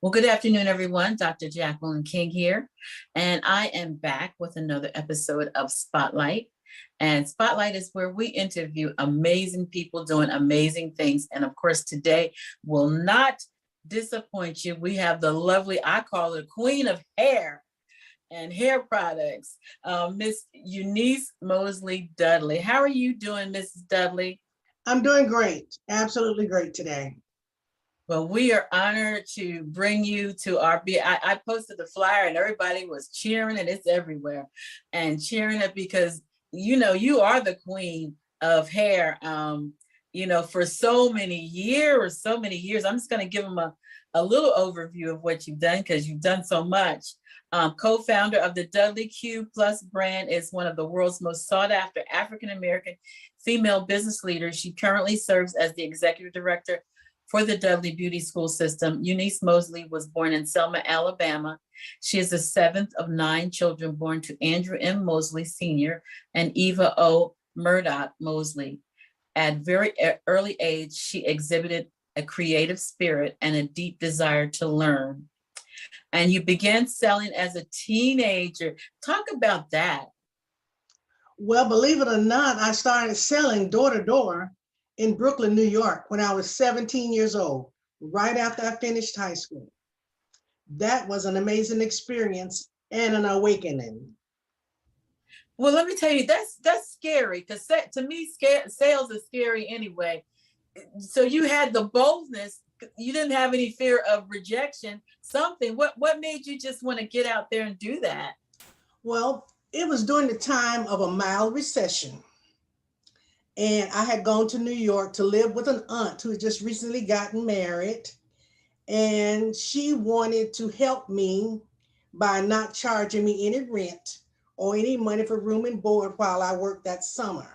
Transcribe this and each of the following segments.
Well, good afternoon, everyone. Dr. Jacqueline King here, and I am back with another episode of Spotlight. And Spotlight is where we interview amazing people doing amazing things. And of course, today will not disappoint you. We have the lovely, I call her Queen of Hair and Hair Products, Miss Eunice Mosley Dudley. How are you doing, Mrs. Dudley? I'm doing great. Absolutely great today. Well, we are honored to bring you to our I posted the flyer and everybody was cheering and it's everywhere and cheering it because you are the queen of hair. For so many years. I'm just going to give them a little overview of what you've done because you've done so much. Co-founder of the Dudley Q Plus brand, is one of the world's most sought after African American female business leaders. She currently serves as the executive director for the Dudley Beauty School System. Eunice Mosley was born in Selma, Alabama. She is the seventh of 9 children born to Andrew M. Mosley Sr. and Eva O. Murdoch Mosley. At very early age, she exhibited a creative spirit and a deep desire to learn. And you began selling as a teenager. Talk about that. Well, believe it or not, I started selling door to door in Brooklyn, New York when I was 17 years old, right after I finished high school. That was an amazing experience and an awakening. Well, let me tell you, that's scary because to me, sales is scary anyway. So you had the boldness. You didn't have any fear of rejection. Something. What made you just want to get out there and do that? Well, it was during the time of a mild recession. And I had gone to New York to live with an aunt who had just recently gotten married. And she wanted to help me by not charging me any rent or any money for room and board while I worked that summer.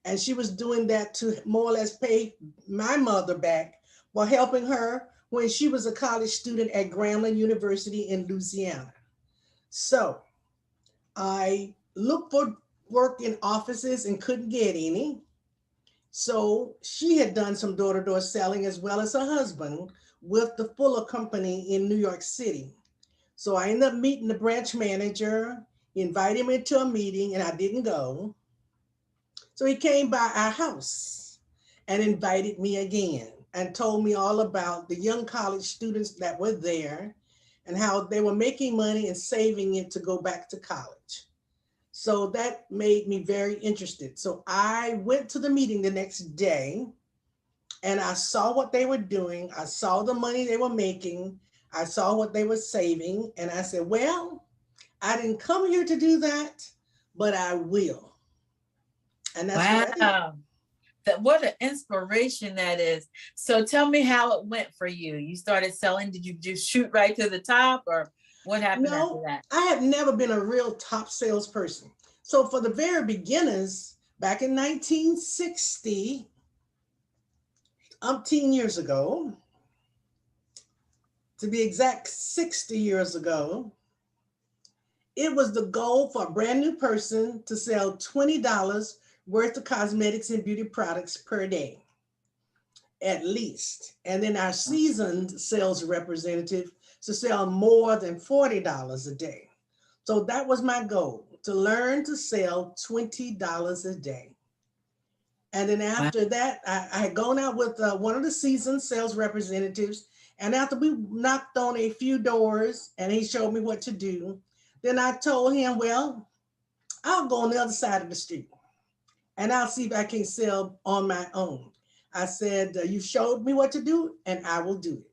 And she was doing that to more or less pay my mother back for helping her when she was a college student at Grambling University in Louisiana. So I looked for work in offices and couldn't get any. So she had done some door to door selling as well as her husband with the Fuller Company in New York City. So I ended up meeting the branch manager, he invited me to a meeting, and I didn't go. So he came by our house and invited me again and told me all about the young college students that were there and how they were making money and saving it to go back to college. So that made me very interested. So I went to the meeting the next day and I saw what they were doing. I saw the money they were making. I saw what they were saving. And I said, well, I didn't come here to do that, but I will. And that's what I did. Wow. What an inspiration that is. So tell me how it went for you. You started selling. Did you just shoot right to the top or what happened after No, that? I have never been a real top salesperson. So for the very beginners, back in 1960, umpteen years ago, to be exact, 60 years ago, it was the goal for a brand new person to sell $20 worth of cosmetics and beauty products per day, at least. And then our seasoned sales representative to sell more than $40 a day. So that was my goal, to learn to sell $20 a day. And then Wow. after that, I had gone out with one of the seasoned sales representatives. And after we knocked on a few doors and he showed me what to do, then I told him, well, I'll go on the other side of the street and I'll see if I can sell on my own. I said, you showed me what to do and I will do it.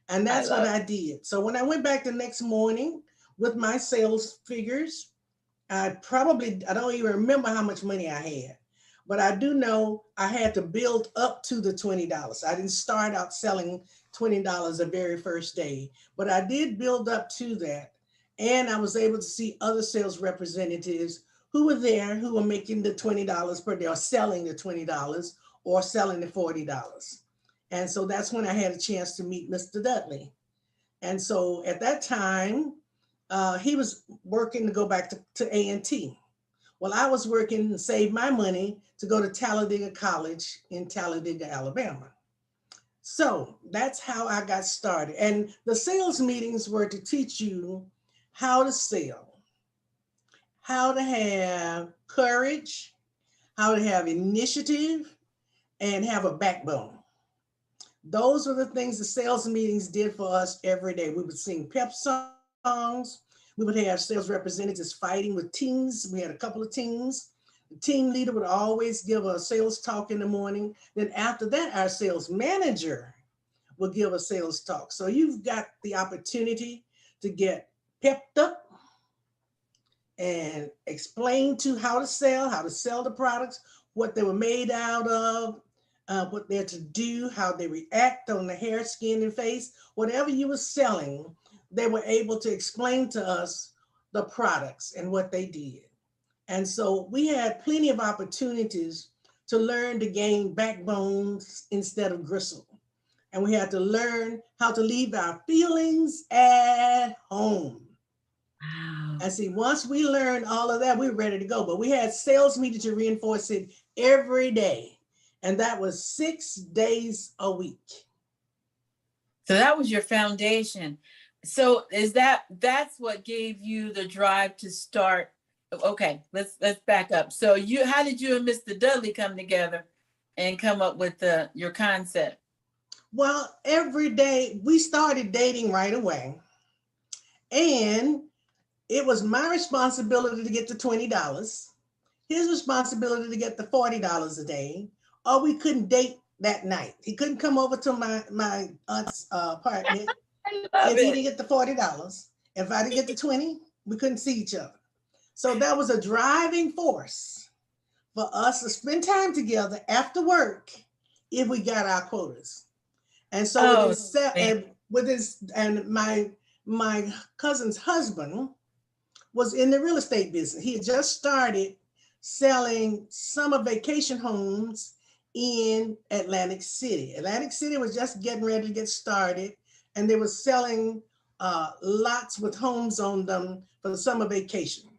And I that's what love I did. So when I went back the next morning with my sales figures, I don't even remember how much money I had, but I do know I had to build up to the $20. I didn't start out selling $20 the very first day, but I did build up to that. And I was able to see other sales representatives who were there who were making the $20 per day or selling the $20 or selling the $40. And so that's when I had a chance to meet Mr. Dudley. And so at that time, he was working to go back to A&T. Well, I was working to save my money to go to Talladega College in Talladega, Alabama. So that's how I got started. And the sales meetings were to teach you how to sell, how to have courage, how to have initiative, and have a backbone. Those were the things the sales meetings did for us every day. We would sing pep songs. We would have sales representatives fighting with teams. We had a couple of teams. The team leader would always give a sales talk in the morning. Then after that, our sales manager would give a sales talk. So you've got the opportunity to get pepped up and explain to how to sell the products, what they were made out of, what they're to do, how they react on the hair, skin, and face. Whatever you were selling, they were able to explain to us the products and what they did. And so we had plenty of opportunities to learn to gain backbones instead of gristle. And we had to learn how to leave our feelings at home. Wow. And see, once we learned all of that, we were ready to go. But we had sales meetings to reinforce it every day. And that was 6 days a week. So that was your foundation. So that's what gave you the drive to start? Okay, let's back up. So how did you and Mr. Dudley come together and come up with your concept? Well, every day we started dating right away. And it was my responsibility to get the $20, his responsibility to get the $40 a day, or we couldn't date that night. He couldn't come over to my aunt's apartment I love if he didn't it. get the $40. If I didn't get the 20, we couldn't see each other. So that was a driving force for us to spend time together after work if we got our quotas. And so with Oh, his man. and my cousin's husband was in the real estate business. He had just started selling summer vacation homes in Atlantic City. Atlantic City was just getting ready to get started, and they were selling lots with homes on them for the summer vacation.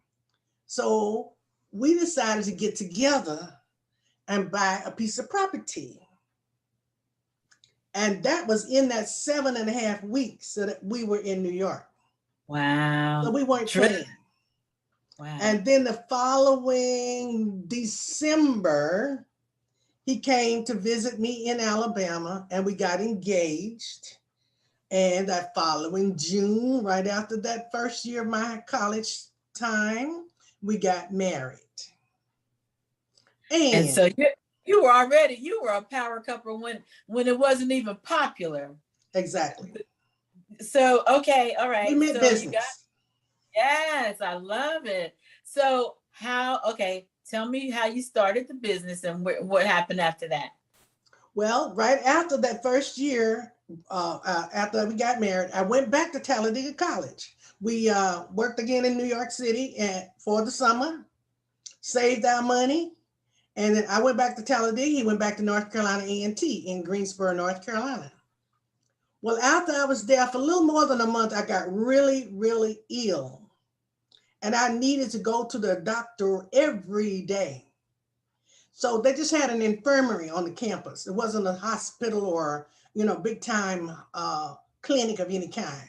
So we decided to get together and buy a piece of property. And that was in that 7.5 weeks that we were in New York. So Wow. we weren't playing. Wow. And then the following December, he came to visit me in Alabama and we got engaged. And that following June, right after that first year of my college time, we got married. And And so you were a power couple when it wasn't even popular. exactly, So okay, all we right. meant So you got business. yes, I love it. So okay, tell me how you started the business and what happened after that. Well, right after that first year, after we got married, I went back to Talladega College. We worked again in New York City for the summer, saved our money, and then I went back to Talladega. He went back to North Carolina A&T in Greensboro, North Carolina. Well, after I was there for a little more than a month, I got really, really ill. And I needed to go to the doctor every day. So they just had an infirmary on the campus. It wasn't a hospital or, big time clinic of any kind.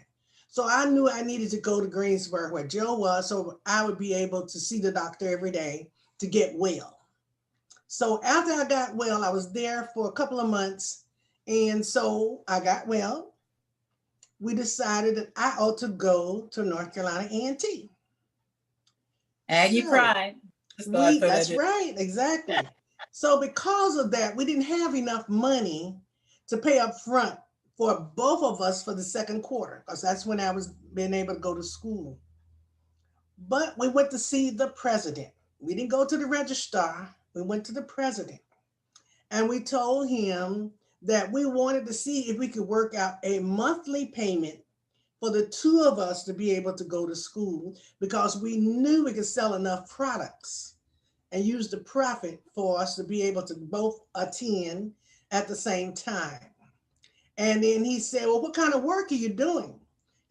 So I knew I needed to go to Greensboro where Joe was so I would be able to see the doctor every day to get well. So after I got well, I was there for a couple of months. And so I got well. We decided that I ought to go to North Carolina A&T. Aggie So pride. So I thought I that's did. right, exactly. So because of that, we didn't have enough money to pay up front for both of us for the second quarter, because that's when I was being able to go to school. But we went to see the president. We didn't go to the registrar. We went to the president. And we told him that we wanted to see if we could work out a monthly payment for the two of us to be able to go to school because we knew we could sell enough products and use the profit for us to be able to both attend at the same time. And then he said, well, what kind of work are you doing?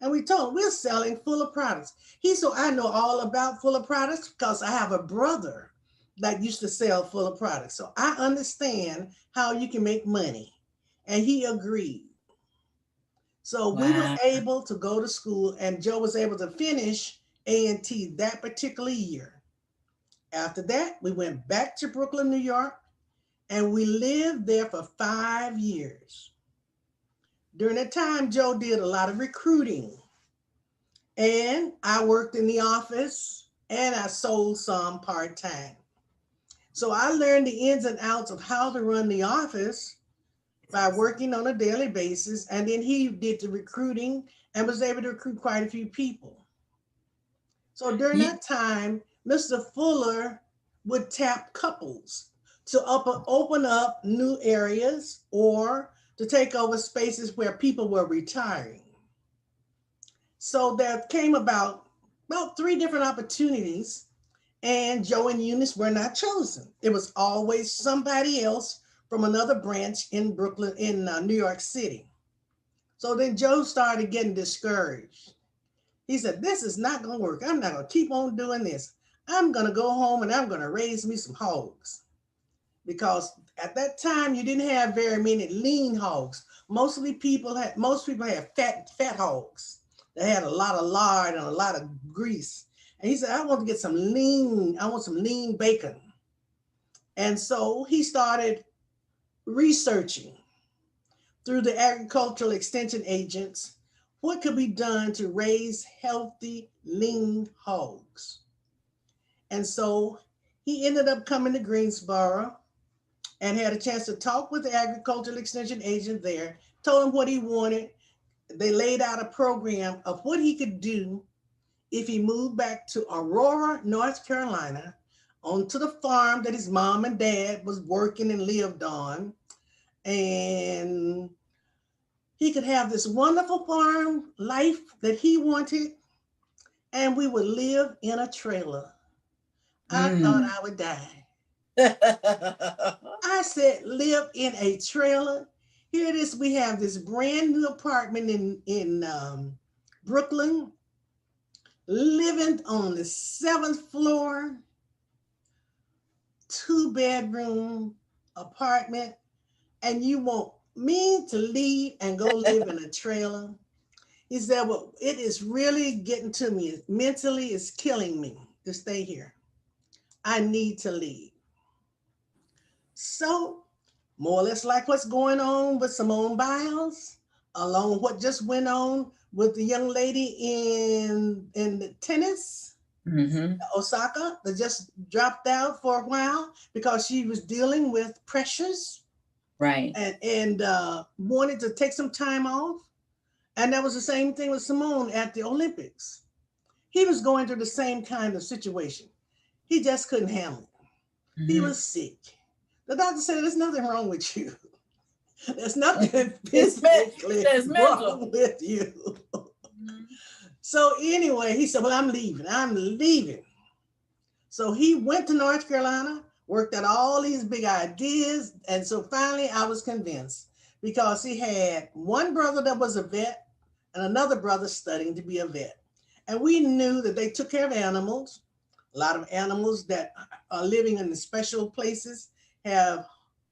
And we told him we're selling Fuller products. He said, I know all about Fuller products because I have a brother that used to sell Fuller products. So I understand how you can make money and he agreed. So we were Wow. able to go to school, and Joe was able to finish A&T that particular year. After that, we went back to Brooklyn, New York, and we lived there for 5 years. During that time, Joe did a lot of recruiting, and I worked in the office and I sold some part time. So I learned the ins and outs of how to run the office by working on a daily basis. And then he did the recruiting and was able to recruit quite a few people. So during You, that time, Mr. Fuller would tap couples to open up new areas or to take over spaces where people were retiring. So there came about three different opportunities, and Joe and Eunice were not chosen. It was always somebody else from another branch in Brooklyn, in New York City. So then Joe started getting discouraged. He said, "This is not going to work. I'm not going to keep on doing this. I'm going to go home and I'm going to raise me some hogs." Because at that time you didn't have very many lean hogs. Most people had fat hogs that had a lot of lard and a lot of grease. And he said, "I want to get some lean. I want some lean bacon." And so he started researching through the agricultural extension agents what could be done to raise healthy lean hogs. And so he ended up coming to Greensboro and had a chance to talk with the agricultural extension agent there, told him what he wanted. They laid out a program of what he could do if he moved back to Aurora, North Carolina, onto the farm that his mom and dad was working and lived on. And he could have this wonderful farm life that he wanted, and we would live in a trailer. I thought mm. I would die. I said, live in a trailer. Here it is. We have this brand new apartment in Brooklyn, living on the seventh floor, 2 bedroom apartment, and you want me to leave and go live in a trailer? He said, "Well, it is really getting to me. Mentally, it's killing me to stay here. I need to leave." So, more or less like what's going on with Simone Biles, along what just went on with the young lady in the tennis, Hmm. Osaka, that just dropped out for a while because she was dealing with pressures Right. and wanted to take some time off. And that was the same thing with Simone at the Olympics. He was going through the same kind of situation. He just couldn't handle it. He Hmm. was sick. The doctor said, "There's nothing wrong with you. There's nothing It's me- physically that's mental. wrong with you." Mhm. So anyway, he said, "Well, I'm leaving. I'm leaving." So he went to North Carolina, worked out all these big ideas. And so finally I was convinced because he had one brother that was a vet and another brother studying to be a vet. And we knew that they took care of animals. A lot of animals that are living in the special places have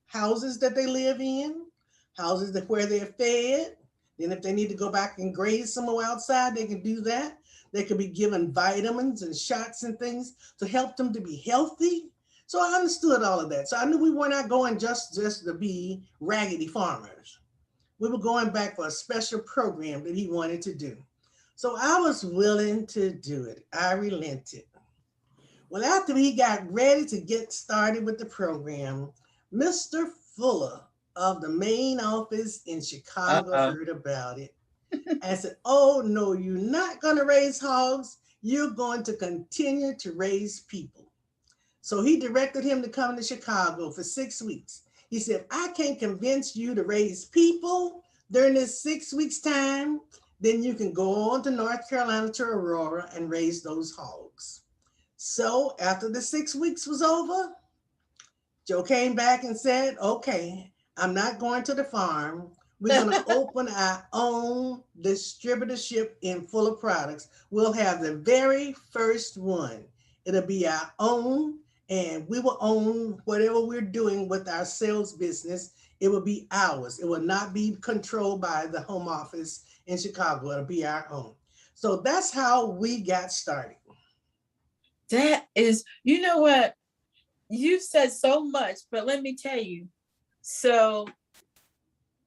houses that they live in, houses that where they're fed. Then if they need to go back and graze somewhere outside, they can do that. They could be given vitamins and shots and things to help them to be healthy. So I understood all of that. So I knew we were not going just to be raggedy farmers. We were going back for a special program that he wanted to do. So I was willing to do it. I relented. Well, after he got ready to get started with the program, Mr. Fuller of the main office in Chicago Uh-oh. heard about it and said, "Oh, no, you're not going to raise hogs. You're going to continue to raise people." So he directed him to come to Chicago for 6 weeks. He said, "If I can't convince you to raise people during this 6 weeks' time, then you can go on to North Carolina to Aurora and raise those hogs." So after the 6 weeks was over, Joe came back and said, "Okay, I'm not going to the farm. We're going to open our own distributorship in Fuller Products. We'll have the very first one. It'll be our own, and we will own whatever we're doing with our sales business It will be ours. It will not be controlled by the home office in Chicago. It'll be our own. So that's how we got started. That is, you know what? You've said so much, but let me tell you. So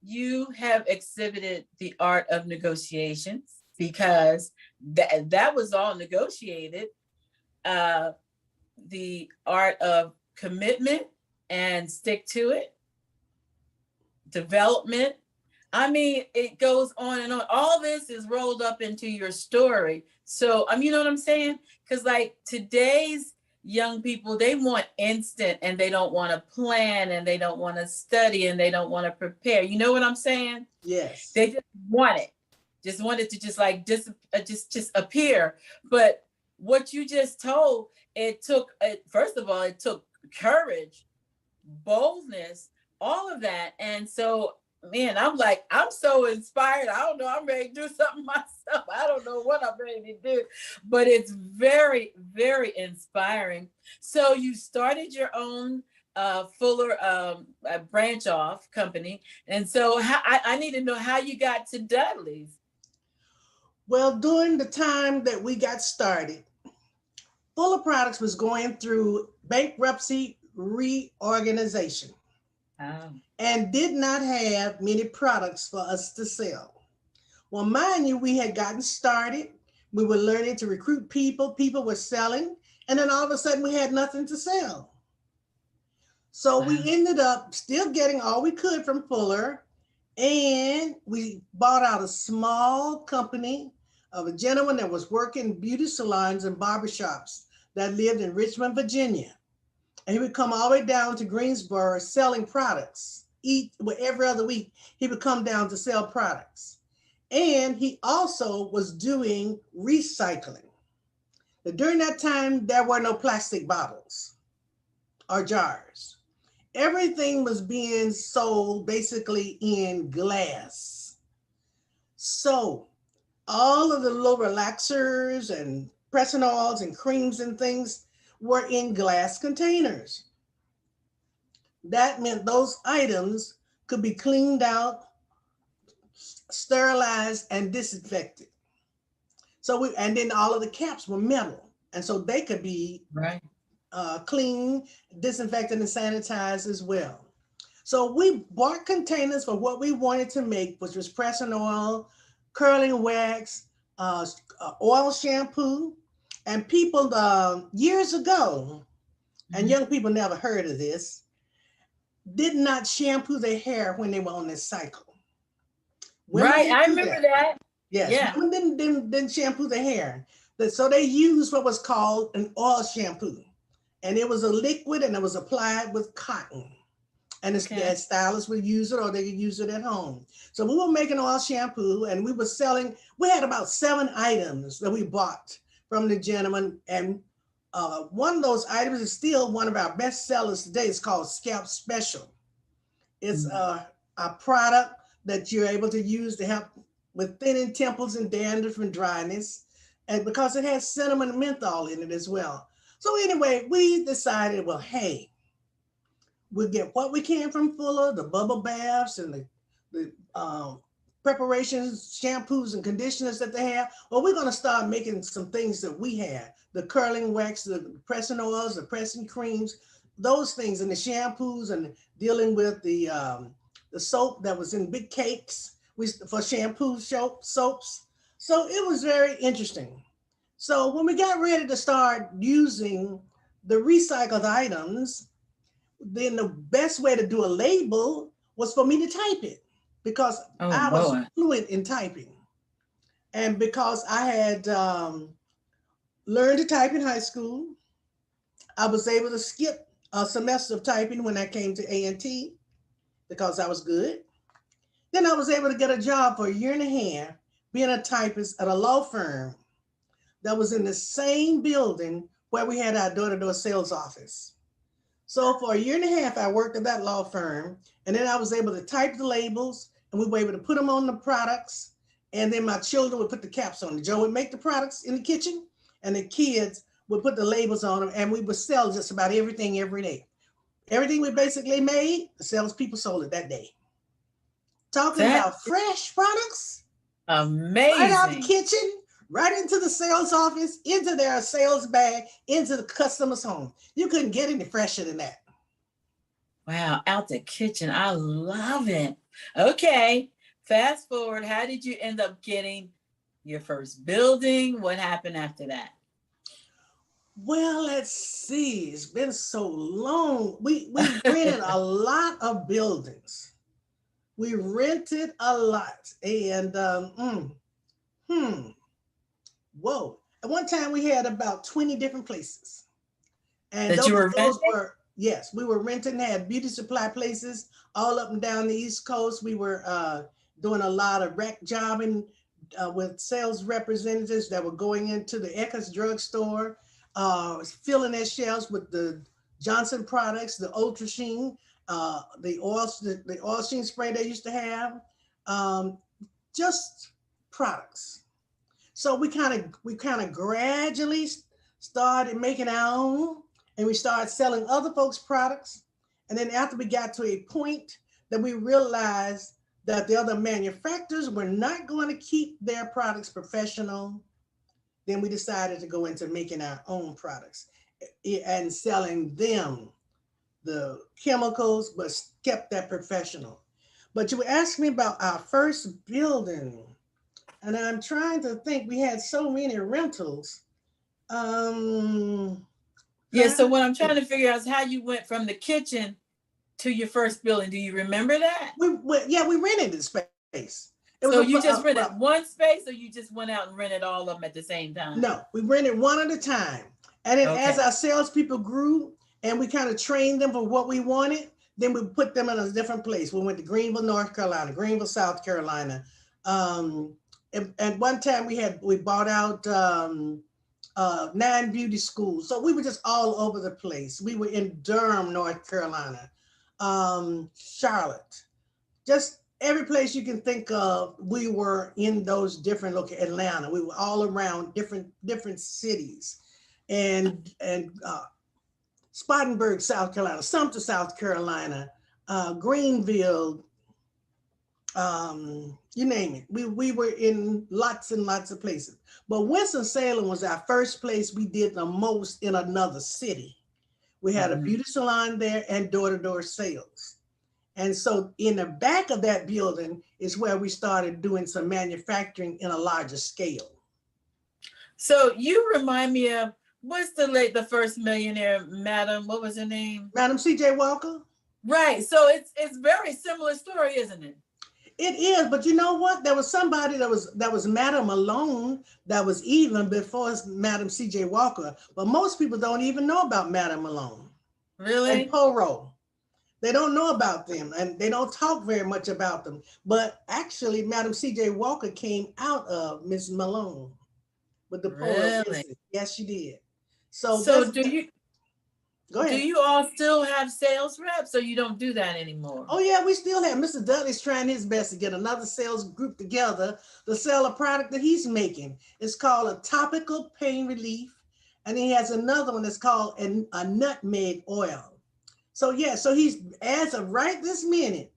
you have exhibited the art of negotiations because that was all negotiated. Uh, the art of commitment and stick to it, development. I mean, it goes on and on. All this is rolled up into your story. So, you know what I'm saying? Because like today's young people, they want instant and they don't want to plan and they don't want to study and they don't want to prepare. You know what I'm saying? Yes. They just want it to just like just appear. But what you just told, it took, first of all, it took courage, boldness, all of that. And so, man, I'm like, I'm so inspired. I don't know. I'm ready to do something myself. I don't know what I'm ready to do, but it's very, very inspiring. So you started your own Fuller branch off company. And so I need to know how you got to Dudley's. Well, during the time that we got started, Fuller Products was going through bankruptcy reorganization Oh. and did not have many products for us to sell. Well, mind you, we had gotten started. We were learning to recruit people. People were selling. And then all of a sudden we had nothing to sell. So Wow. we ended up still getting all we could from Fuller. And we bought out a small company of a gentleman that was working beauty salons and barbershops that lived in Richmond, Virginia. And he would come all the way down to Greensboro selling products. Every other week, he would come down to sell products. And he also was doing recycling. But during that time, there were no plastic bottles or jars. Everything was being sold basically in glass. So all of the little relaxers and pressing oils and creams and things were in glass containers. That meant those items could be cleaned out, sterilized, and disinfected. And then all of the caps were metal. And so they could be Right. clean, disinfected, and sanitized as well. So we bought containers for what we wanted to make, which was pressing oil, curling wax, oil shampoo. And people years ago, and young people never heard of this, did not shampoo their hair when they were on this cycle. Women Right. didn't I do remember that. that. Yes, Yeah. women didn't shampoo their hair. So they used what was called an oil shampoo. And it was a liquid and it was applied with cotton. And Okay. their stylists would use it or they could use it at home. So we were making oil shampoo and we were selling. We had about 7 items that we bought from the gentleman. And one of those items is still one of our best sellers today. It's called Scalp Special. It's a product that you're able to use to help with thinning temples and dandruff and dryness. And because it has cinnamon and menthol in it as well. So anyway, we decided, well, hey, we'll get what we can from Fuller, the bubble baths and the preparations, shampoos and conditioners that they have. Well, we're going to start making some things that we have, the curling wax, the pressing oils, the pressing creams, those things, and the shampoos, and dealing with the soap that was in big cakes for shampoo soaps. So it was very interesting. So when we got ready to start using the recycled items, then the best way to do a label was for me to type it because Oh I was boy. fluent in typing. And because I had learned to type in high school, I was able to skip a semester of typing when I came to A&T because I was good. Then I was able to get a job for a year and a half being a typist at a law firm that was in the same building where we had our door-to-door sales office. So for a year and a half, I worked at that law firm, and then I was able to type the labels, and we were able to put them on the products, and then my children would put the caps on. Joe would make the products in the kitchen, and the kids would put the labels on them, and we would sell just about everything every day. Everything we basically made, the salespeople sold it that day. Talking That about fresh products, right out the amazing. kitchen, right into the sales office, into their sales bag, into the customer's home. You couldn't get any fresher than that. Wow, out the kitchen. I love it. Okay, fast forward. How did you end up getting your first building? What happened after that? Well, let's see. It's been so long. We rented a lot of buildings. We rented a lot, and whoa. At one time, we had about 20 different places, and That you were those renting? were, yes, we were renting. Had beauty supply places all up and down the East Coast. We were doing a lot of rec jobbing with sales representatives that were going into the Eckers drugstore, filling their shelves with the Johnson products, the Ultra Sheen, the oil sheen spray they used to have, um, just products. So we kind of gradually started making our own, and we started selling other folks' products. And then after we got to a point that we realized that the other manufacturers were not going to keep their products professional, then we decided to go into making our own products and selling them the chemicals, but kept that professional. But you asked me about our first building, and I'm trying to think. We had so many rentals. Um, Yeah, trying so to what I'm trying think. to figure out is how you went from the kitchen to your first building. Do you remember that? Yeah, we rented the space. It was So you a just well, rented one space or you just went out and rented all of them at the same time? no, we rented one at a time. And then as Okay. our salespeople grew and we kind of trained them for what we wanted, then we put them in a different place. We went to Greenville, North Carolina, Greenville, South Carolina. Um, and one time we bought out 9 beauty schools. So we were just all over the place. We were in Durham, North Carolina, Charlotte, just every place you can think of. We were in those different locations. Atlanta. We were all around different cities, and Spartanburg, South Carolina, Sumter, South Carolina, Greenville, you name it. We were in lots and lots of places. But Winston-Salem was our first place we did the most in another city. We had a Mhm. beauty salon there and door-to-door sales. And so in the back of that building is where we started doing some manufacturing in a larger scale. So you remind me of what's the first millionaire, Madam? What was her name? Madam C.J. Walker? Right. So it's very similar story, isn't it? It is, but you know what? There was somebody that was Madam Malone that was even before Madam C.J. Walker, but most people don't even know about Madam Malone and Really? Poro. They don't know about them, and they don't talk very much about them. But actually, Madam C.J. Walker came out of Miss Malone with the Poro Really? business. Yes, she did. So So that's, do you go do ahead. you all still have sales reps or you don't do that anymore? Oh yeah, we still have Mr. Dudley's trying his best to get another sales group together to sell a product that he's making. It's called a topical pain relief, and he has another one that's called a nutmeg oil. So yeah, so he's, as of right this minute,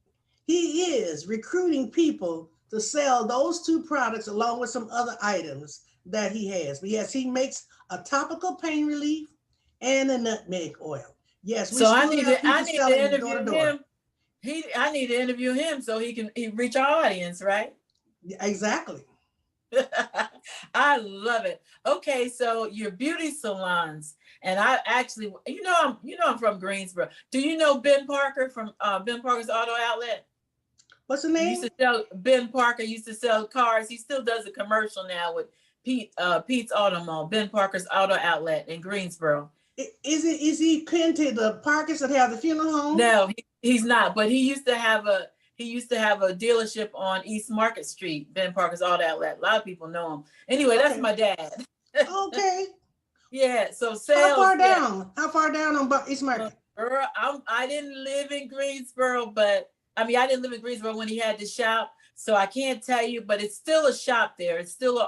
he is recruiting people to sell those two products along with some other items that he has. But yes, he makes a topical pain relief and a nutmeg oil. Yes, we So I still need have to I people need to selling door to interview door. him. I need to interview him so he reach our audience, right? Exactly. I love it. Okay, so your beauty salons, and I actually, I'm from Greensboro. Do you know Ben Parker from Ben Parker's Auto Outlet? What's the He used name? to sell Ben Parker used to sell cars. He still does a commercial now with Pete's Auto Mall, Ben Parker's Auto Outlet in Greensboro. Is he pinned to the Parkers that have the funeral home? No, he's not. But he used to have a dealership on East Market Street, Ben Parker's Auto Outlet. A lot of people know him. Anyway, that's Okay. my dad. Okay. Yeah. So How sales, far yeah. down? How far down on East Well, Market? girl, I didn't live in Greensboro, but I didn't live in Greensboro when he had the shop, so I can't tell you. But it's still a shop there. It's still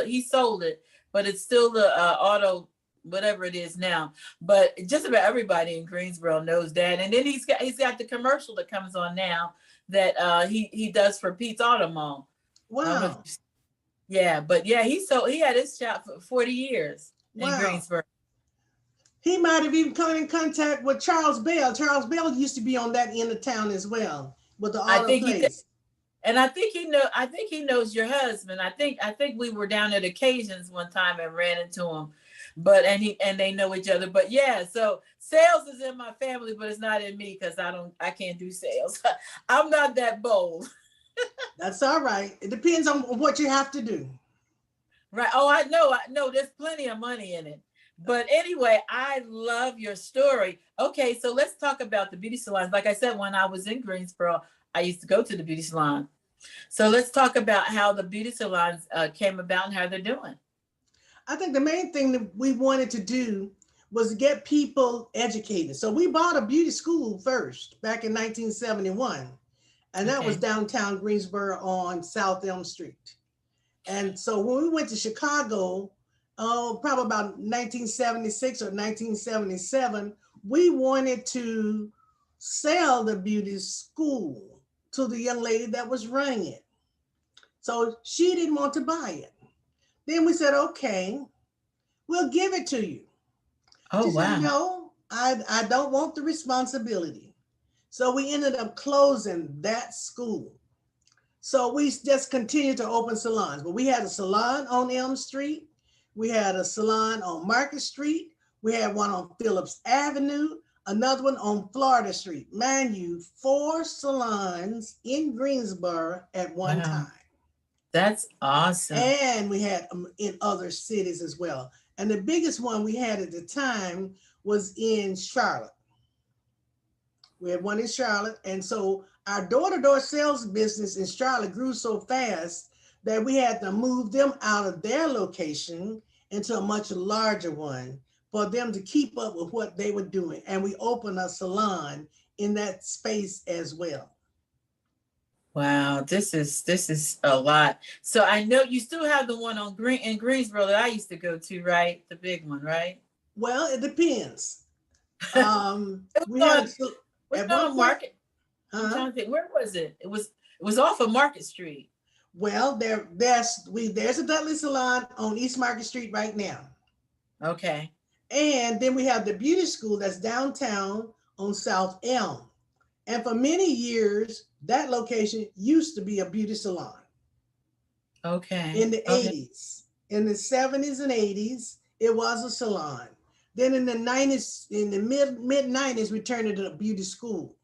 he sold it, but it's still the auto. whatever it is now. But just about everybody in Greensboro knows that. And then he's got the commercial that comes on now that he does for Pete's Auto Mall. I don't know if Wow. you, yeah, but yeah, he had his shop for 40 years in Wow. Greensboro. He might have even come in contact with Charles Bell. Charles Bell used to be on that end of town as well with the I auto think he did. place. And I think he knows your husband. I think we were down at occasions one time and ran into him. But and they know each other. But yeah, so sales is in my family, but it's not in me because I can't do sales. I'm not that bold. That's all right. It depends on what you have to do. Right. Oh, I know there's plenty of money in it. But anyway, I love your story. Okay, so let's talk about the beauty salons. Like I said, when I was in Greensboro, I used to go to the beauty salon. So let's talk about how the beauty salons came about and how they're doing. I think the main thing that we wanted to do was get people educated. So we bought a beauty school first back in 1971, and that was Okay. downtown Greensboro on South Elm Street. And so when we went to Chicago, probably about 1976 or 1977, we wanted to sell the beauty school to the young lady that was running it. So she didn't want to buy it. Then we said, okay, we'll give it to you. Oh, She said, wow. no, I don't want the responsibility. So we ended up closing that school. So we just continued to open salons. But we had a salon on Elm Street. We had a salon on Market Street. We had one on Phillips Avenue, another one on Florida Street. Mind you, four salons in Greensboro at one Wow. time. That's awesome. And we had in other cities as well. And the biggest one we had at the time was in Charlotte. We had one in Charlotte. And so our door to door sales business in Charlotte grew so fast that we had to move them out of their location into a much larger one for them to keep up with what they were doing. And we opened a salon in that space as well. Wow, this is a lot. So I know you still have the one on Green in Greensboro that I used to go to, right? The big one, right? Well, it depends. it We was had on a, was at it one on point, Market. I'm huh? trying to think. Where was it? It was off of Market Street. Well, there's a Dudley salon on East Market Street right now. Okay. And then we have the beauty school that's downtown on South Elm. And for many years, that location used to be a beauty salon Okay. in the Okay. 80s. In the 70s and 80s, it was a salon. Then in the 90s, in the mid 90s, we turned it into a beauty school.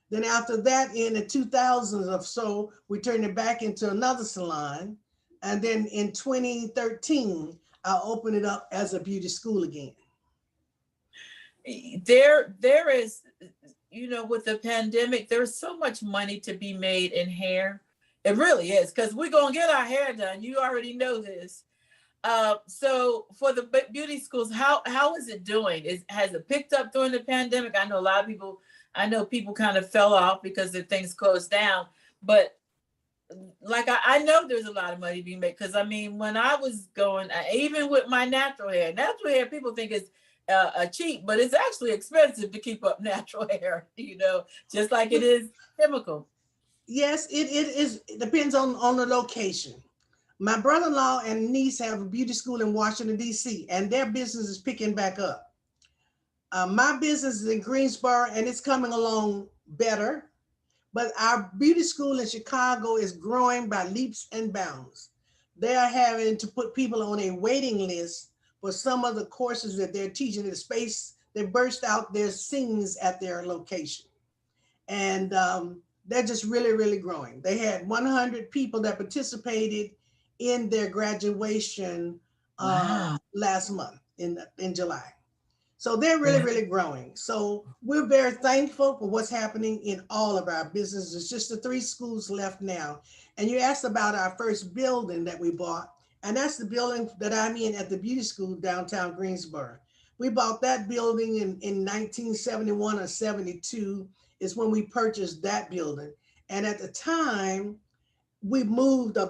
Then after that, in the 2000s or so, we turned it back into another salon. And then in 2013, I opened it up as a beauty school again. There is, with the pandemic, there's so much money to be made in hair. It really is, because we're gonna get our hair done. You already know this. So for the beauty schools, how is it doing? Has it picked up during the pandemic? I know a lot of people. I know people kind of fell off because the things closed down, but like I know there's a lot of money being made because I mean when I was going, even with my natural hair, people think it's cheap, but it's actually expensive to keep up natural hair. Just like it is chemical. Yes, it is. It depends on the location. My brother-in-law and niece have a beauty school in Washington D.C. and their business is picking back up. My business is in Greensboro and it's coming along better, but our beauty school in Chicago is growing by leaps and bounds. They are having to put people on a waiting list for some of the courses that they're teaching in the space. They burst out their scenes at their location. And they're just really, really growing. They had 100 people that participated in their graduation Wow. last month in July. So they're really, Wow. really growing. So we're very thankful for what's happening in all of our businesses. It's just the three schools left now. And you asked about our first building that we bought, and that's the building that I'm in at the beauty school downtown Greensboro. We bought that building in 1971 or 72 is when we purchased that building. And at the time, we moved a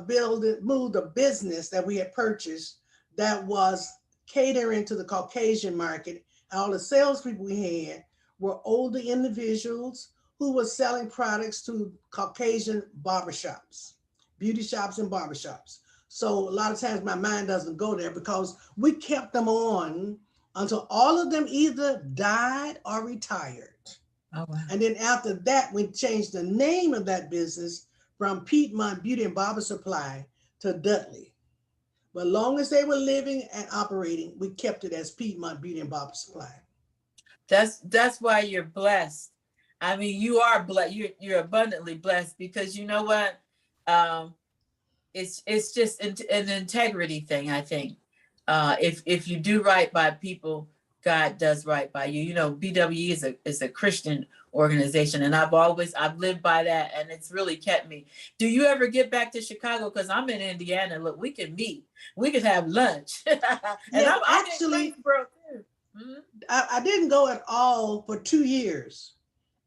business that we had purchased that was catering to the Caucasian market. All the salespeople we had were older individuals who were selling products to Caucasian barbershops, beauty shops and barbershops. So a lot of times my mind doesn't go there because we kept them on until all of them either died or retired. Oh, wow. And then after that, we changed the name of that business from Piedmont Beauty and Barber Supply to Dudley. But long as they were living and operating, we kept it as Piedmont Beauty and Barber Supply. That's why you're blessed. I mean, you are blessed. You're abundantly blessed because you know what? Um, it's just an integrity thing, I think. If you do right by people, God does right by you. You know, BWE is a Christian organization, and I've lived by that, and it's really kept me. Do you ever get back to Chicago? Because I'm in Indiana. Look, we can meet. We can have lunch. And Yeah, I'm in actually, Greensboro too. Mhm. I didn't go at all for 2 years.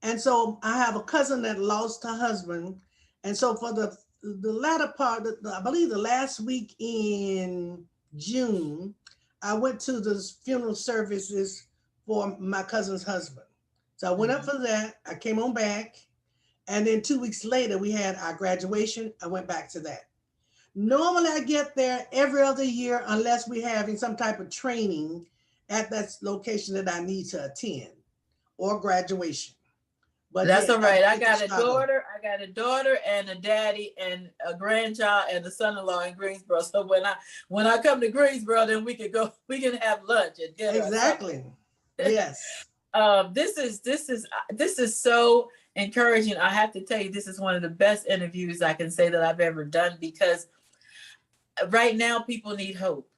And so I have a cousin that lost her husband. And so for the latter part, I believe the last week in June, I went to the funeral services for my cousin's husband. So I went up Mhm. for that. I came on back. And then 2 weeks later, we had our graduation. I went back to that. Normally, I get there every other year unless we're having some type of training at that location that I need to attend or graduation. But That's yeah, all I right. I get to got a Chicago. daughter. I got a daughter and a daddy and a grandchild and a son-in-law in Greensboro. So when I come to Greensboro, then we can go. We can have lunch and dinner or something. Exactly. Yes. This is so encouraging. I have to tell you, this is one of the best interviews I can say that I've ever done because right now people need hope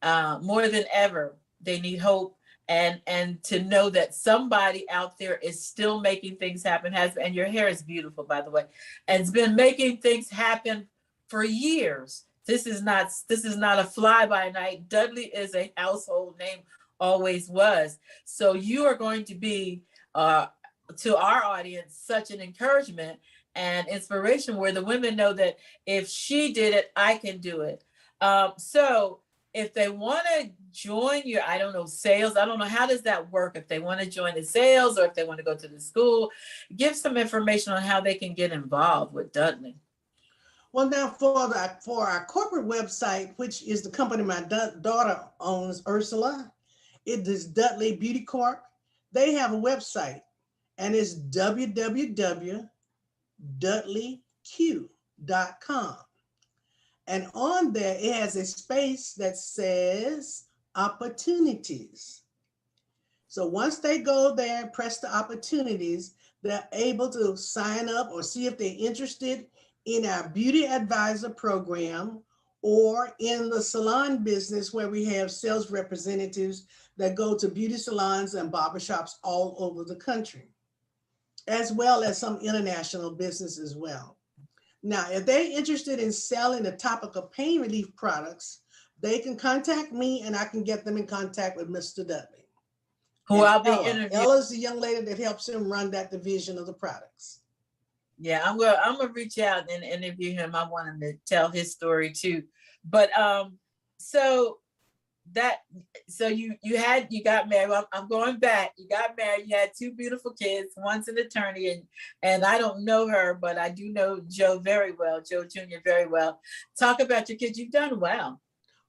more than ever. They need hope and to know that somebody out there is still making things happen. And your hair is beautiful, by the way, and it's been making things happen for years. This is not a fly by night. Dudley is a household name, always was. So you are going to be to our audience such an encouragement and inspiration where the women know that if she did it, I can do it. So if they want to join your, I don't know, sales, I don't know, how does that work? If they want to join the sales or if they want to go to the school, give some information on how they can get involved with Dudley. Well, now for our corporate website, which is the company my daughter owns, Ursula, it is Dudley Beauty Corp. They have a website, and it's www.dudleyq.com. And on there, it has a space that says opportunities. So once they go there and press the opportunities, they're able to sign up or see if they're interested in our beauty advisor program or in the salon business where we have sales representatives that go to beauty salons and barbershops all over the country, as well as some international business as well. Now, if they're interested in selling the topical pain relief products, they can contact me and I can get them in contact with Mr. Dudley. Who And I'll be Ella. interviewing. Ella's the young lady that helps him run that division of the products. Yeah, I'm gonna reach out and interview him. I want him to tell his story too. But so that so you got married. Well, I'm going back. You got married. You had two beautiful kids. One's an attorney, and I don't know her, but I do know Joe very well, Joe Jr. very well. Talk about your kids. You've done well.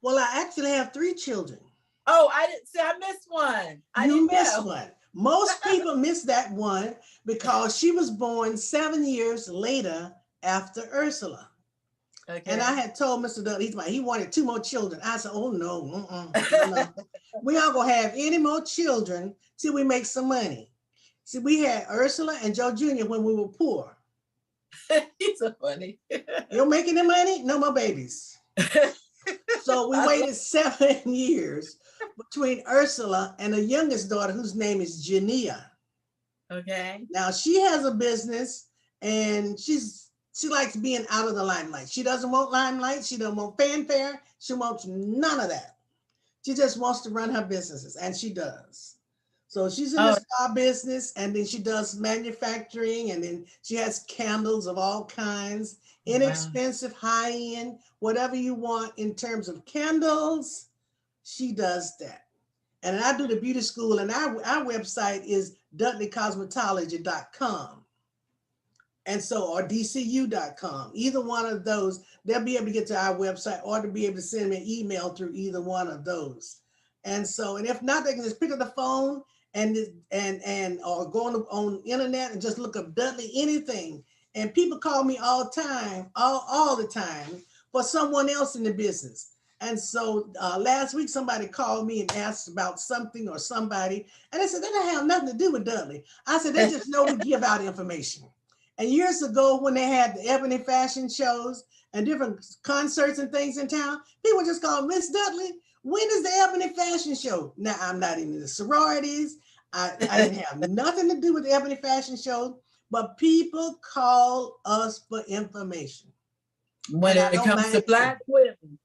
Well, I actually have 3 children. Oh, I didn't see. I missed one. I You didn't missed know. one. Most people miss that one because she was born 7 years later after Ursula. Okay. And I had told Mr. Dudley, he wanted 2 more children. I said, oh no, no. We aren't gonna have any more children till we make some money. See, we had Ursula and Joe Jr. when we were poor. He's so funny. You're making the money, no more babies. So we waited 7 years between Ursula and the youngest daughter, whose name is Jania. Okay. Now she has a business and she likes being out of the limelight. She doesn't want limelight. She doesn't want fanfare. She wants none of that. She just wants to run her businesses, and she does. So she's in the spa business, and then she does manufacturing, and then she has candles of all kinds, inexpensive, high-end, whatever you want in terms of candles. She does that. And I do the beauty school, and our website is dudleycosmetology.com. And so, or dcu.com. Either one of those, they'll be able to get to our website, or to be able to send me an email through either one of those. And so, and if not, they can just pick up the phone and or go on internet and just look up Dudley anything. And people call me all the time for someone else in the business. And so last week, somebody called me and asked about something or somebody, and they said, that doesn't have nothing to do with Dudley. I said, they just know we give out information. And years ago, when they had the ebony fashion shows and different concerts and things in town, people just called, Miss Dudley, when is the ebony fashion show? Now, I'm not in the sororities. I didn't have nothing to do with the ebony fashion show, but people call us for information. When it comes to Black women,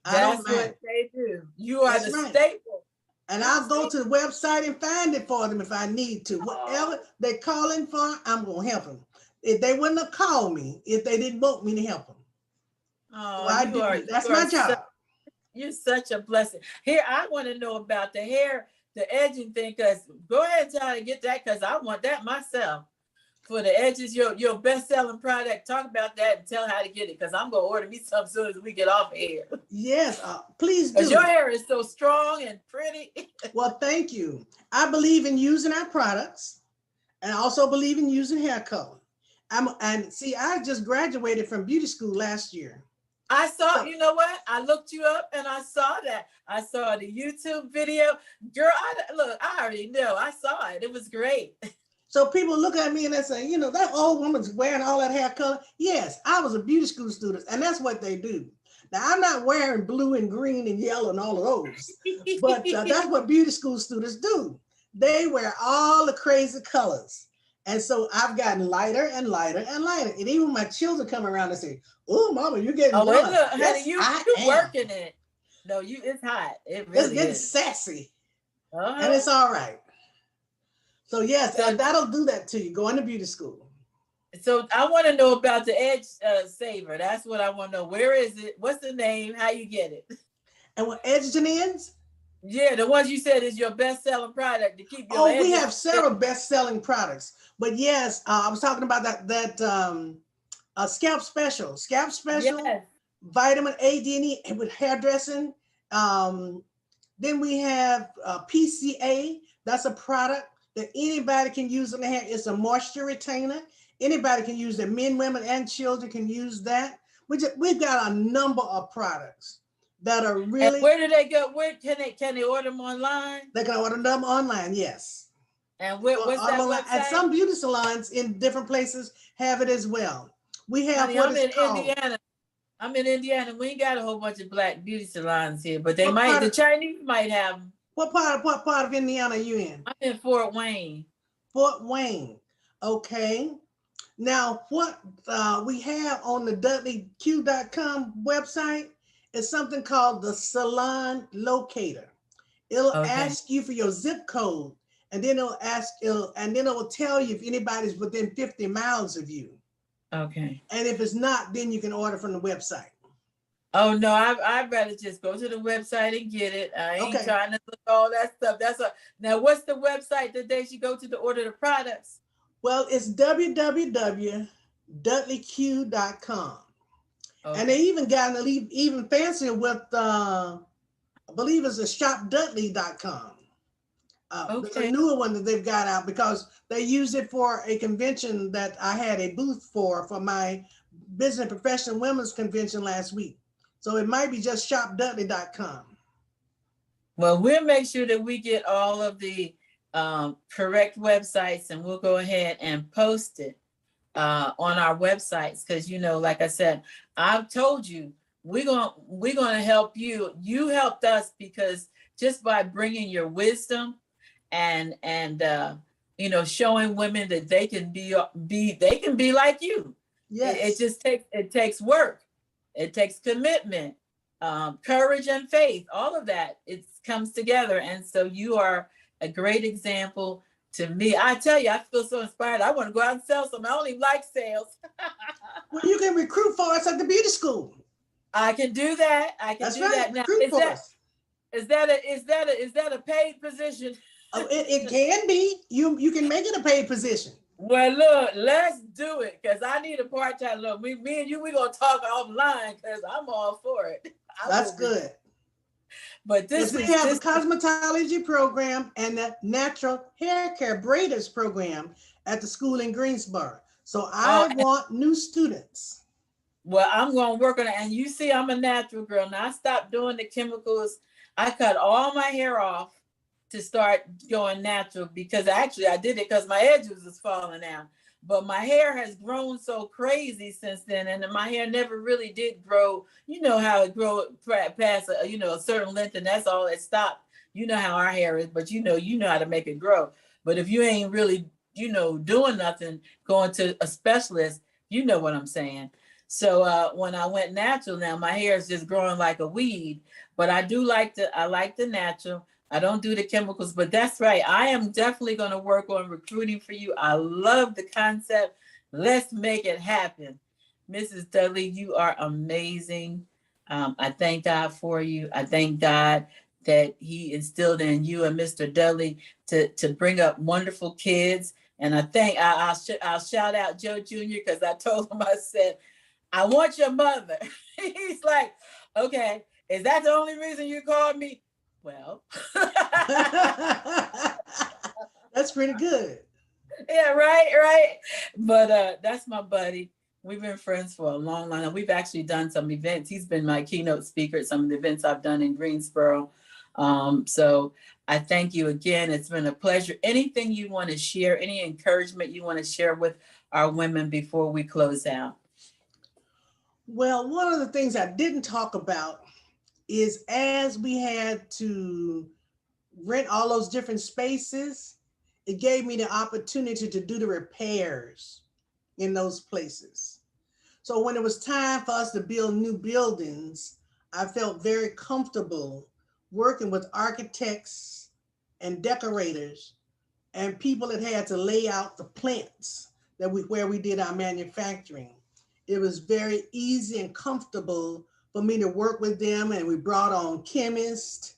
that's what they do. You are the staple. And I'll go to the website and find it for them if I need to. Whatever they're calling for, I'm going to help them. If they wouldn't have called me if they didn't want me to help them. Oh, so that's my job. You're such a blessing. Here, I want to know about the hair, the edging thing, because go ahead and try to get that, because I want that myself. For the edges, your best-selling product. Talk about that and tell how to get it, because I'm going to order me some as soon as we get off here. Yes, please do. Because your hair is so strong and pretty. Well, thank you. I believe in using our products, and I also believe in using hair color. I just graduated from beauty school last year. I saw, you know what? I looked you up and I saw that. I saw the YouTube video. Girl, I already know. I saw it. It was great. So people look at me and they say, that old woman's wearing all that hair color. Yes, I was a beauty school student, and that's what they do. Now, I'm not wearing blue and green and yellow and all of those, but that's what beauty school students do. They wear all the crazy colors. And so I've gotten lighter and lighter and lighter. And even my children come around and say, oh, Mama, you're getting blonde. Look, honey, you working it. No, it's hot. It really it's getting is. Sassy. And it's all right. So yes, that'll do that to you. Go into beauty school. So I want to know about the Edge Saver. That's what I want to know. Where is it? What's the name? How you get it? And what edges and ends? Yeah, the ones you said is your best-selling product to keep your edges. We have several best-selling products. But yes, I was talking about that scalp special. Scalp special, yes. Vitamin A, D, and E with hairdressing. Then we have PCA. That's a product that anybody can use in the hair. It's a moisture retainer. Anybody can use it. Men, women, and children can use that. We've got a number of products that are really. And where do they go? Where can they order them online? They can order them online, yes. And what's that website? And some beauty salons in different places have it as well. We have Indiana. I'm in Indiana. We ain't got a whole bunch of Black beauty salons here, but the Chinese might have them. What part of Indiana are you in? I'm in Fort Wayne. Fort Wayne. Okay. Now, what we have on the DudleyQ.com website is something called the Salon Locator. It'll ask you for your zip code, and then it will tell you if anybody's within 50 miles of you. Okay. And if it's not, then you can order from the website. Oh no, I'd rather just go to the website and get it. I ain't trying to look all that stuff. Now, what's the website that they should go to order the products? Well, it's www.dudleyq.com. Okay. And they even gotten even fancier with, I believe it's a shopdudley.com. It's a newer one that they've got out because they used it for a convention that I had a booth for my Business and Professional Women's Convention last week. So it might be just shopdudley.com. Well, we'll make sure that we get all of the correct websites, and we'll go ahead and post it on our websites. Because, like I said, I've told you, we're gonna help you. You helped us because just by bringing your wisdom and showing women that they can be like you. Yes. It takes work. It takes commitment, courage, and faith. All of that, it comes together. And so you are a great example to me. I tell you, I feel so inspired. I want to go out and sell some. I don't even like sales. Well, you can recruit for us at the beauty school. I can do that. Now, Is that a paid position? It can be. You can make it a paid position. Well, look, let's do it because I need a part-time. Look, me and you, we're gonna talk offline because I'm all for it. That's good. But Yes, we have a cosmetology program and a natural hair care braiders program at the school in Greensboro. So I want new students. Well, I'm going to work on it. And you see, I'm a natural girl. Now I stopped doing the chemicals. I cut all my hair off to start going natural because actually I did it because my edges was falling out. But my hair has grown so crazy since then. And my hair never really did grow. You know how it grow past a certain length, and that's all it stopped. You know how our hair is, but you know how to make it grow. But if you ain't really, doing nothing, going to a specialist, you know what I'm saying. So when I went natural, now my hair is just growing like a weed. But I like the natural. I don't do the chemicals, but that's right. I am definitely going to work on recruiting for you. I love the concept. Let's make it happen. Mrs. Dudley, you are amazing. I thank God for you. I thank God that he instilled in you and Mr. Dudley to bring up wonderful kids. And I'll shout out Joe Jr. because I told him, I said, I want your mother. He's like, okay, is that the only reason you called me? Well, that's pretty good. Yeah, right. But that's my buddy. We've been friends for a long time. We've actually done some events. He's been my keynote speaker at some of the events I've done in Greensboro. So I thank you again. It's been a pleasure. Anything you want to share, any encouragement you want to share with our women before we close out? Well, one of the things I didn't talk about is as we had to rent all those different spaces, it gave me the opportunity to do the repairs in those places. So when it was time for us to build new buildings, I felt very comfortable working with architects and decorators and people that had to lay out the plants where we did our manufacturing. It was very easy and comfortable for me to work with them, and we brought on chemists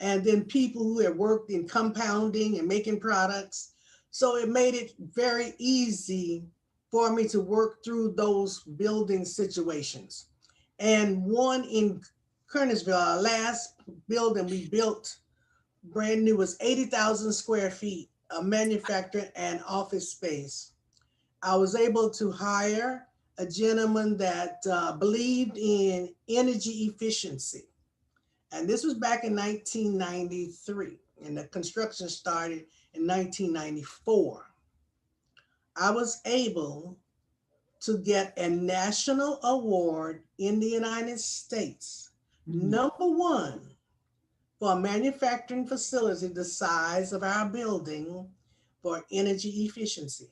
and then people who had worked in compounding and making products. So it made it very easy for me to work through those building situations. And one in Kernersville, our last building we built brand new, was 80,000 square feet of manufacturing and office space. I was able to hire a gentleman that believed in energy efficiency. And this was back in 1993, and the construction started in 1994. I was able to get a national award in the United States, number one, for a manufacturing facility the size of our building for energy efficiency.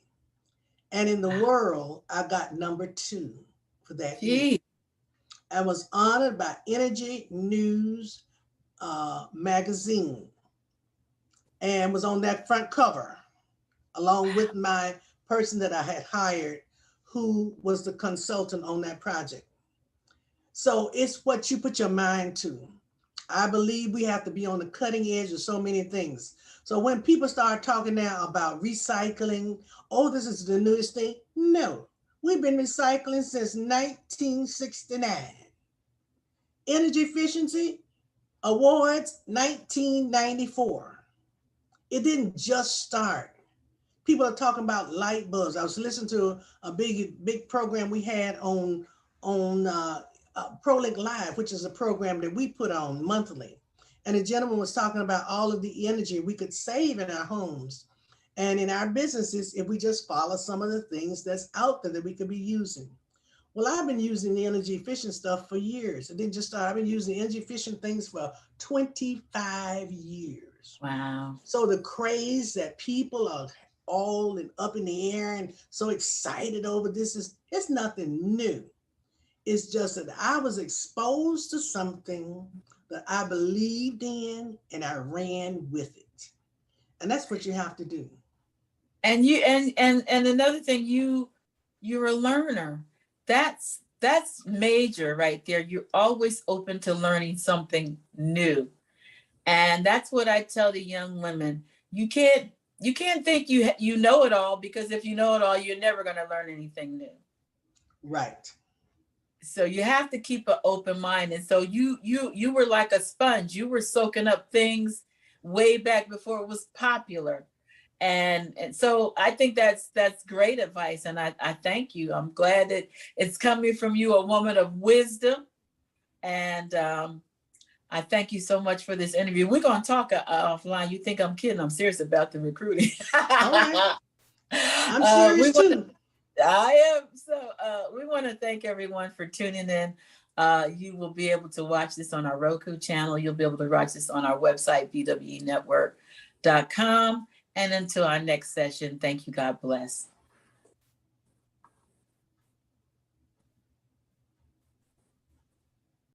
And in the world, I got number two for that year. I was honored by Energy News magazine and was on that front cover along with my person that I had hired who was the consultant on that project. So it's what you put your mind to. I believe we have to be on the cutting edge of so many things. So when people start talking now about recycling, oh, this is the newest thing. No, we've been recycling since 1969. Energy efficiency awards, 1994. It didn't just start. People are talking about light bulbs. I was listening to a big program we had on ProLink Live, which is a program that we put on monthly. And the gentleman was talking about all of the energy we could save in our homes and in our businesses if we just follow some of the things that's out there that we could be using. Well, I've been using the energy efficient stuff for years. It didn't just start. I've been using energy efficient things for 25 years. Wow. So the craze that people are all and up in the air and so excited over this it's nothing new. It's just that I was exposed to something that I believed in and I ran with it. And that's what you have to do. And you and another thing, you're a learner. That's major right there. You're always open to learning something new. And that's what I tell the young women. You can't think you know it all, because if you know it all, you're never going to learn anything new. Right. So you have to keep an open mind. And so you were like a sponge. You were soaking up things way back before it was popular. And so I think that's great advice. And I thank you. I'm glad that it's coming from you, a woman of wisdom. And I thank you so much for this interview. We're going to talk offline. You think I'm kidding? I'm serious about the recruiting. All right. I'm serious too. I am. So we want to thank everyone for tuning in. You will be able to watch this on our Roku channel. You'll be able to watch this on our website, bwenetwork.com. And until our next session, thank you. God bless.